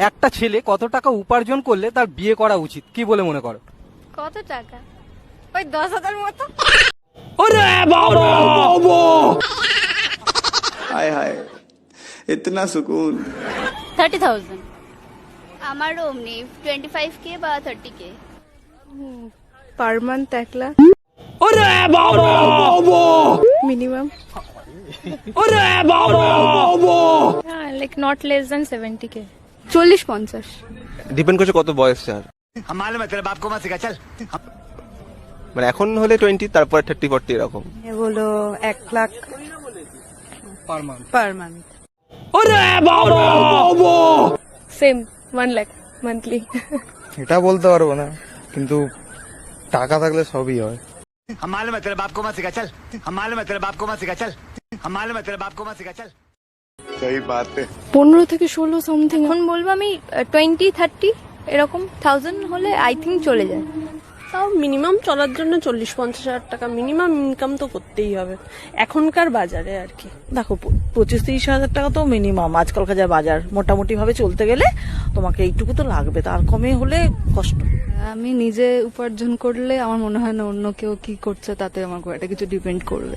একটা ছেলে কত টাকা উপার্জন করলে তার বিয়ে করা উচিত, কি বলে মনে করো? কত টাকা? ওই 10,000 মতো। ওরে বাবা, हाय हाय इतना सुकून। 30,000। আমারও অমনি 25K বা 30K। পার মান্থ 1 লাখ ওরে বাবা, মিনিমাম। ওরে বাবা, like not less than 70K। 40-50। Depend করছে কত বয়স আর মানে এখন হলে 20, তারপরে 30-40 এরকম। বলো 1 lakh per month. Per month. ওরে বাবা, সেম 1 লাখ মান্থলি। এটা বলতে পারবো না, কিন্তু টাকা থাকলে সবই হয়। 15 থেকে 16 সামথিং। এখন বলবো আমি 20-30 এরকম 1000 হলে আই থিঙ্ক চলে যায়। তাও মিনিমাম চলার জন্য 40-50 হাজার টাকা মিনিমাম ইনকাম তো করতেই হবে এখনকার বাজারে আর কি। দেখো 25-30 হাজার টাকা তো মিনিমাম আজকালকার যা বাজার, মোটামুটি ভাবে চলতে গেলে তোমাকে এইটুকু তো লাগবে, তার কমে হলে কষ্ট। আমি নিজে উপার্জন করলে আমার মনে হয় না অন্য কেউ কি করছে তাতে আমার একটা কিছু ডিপেন্ড করবে।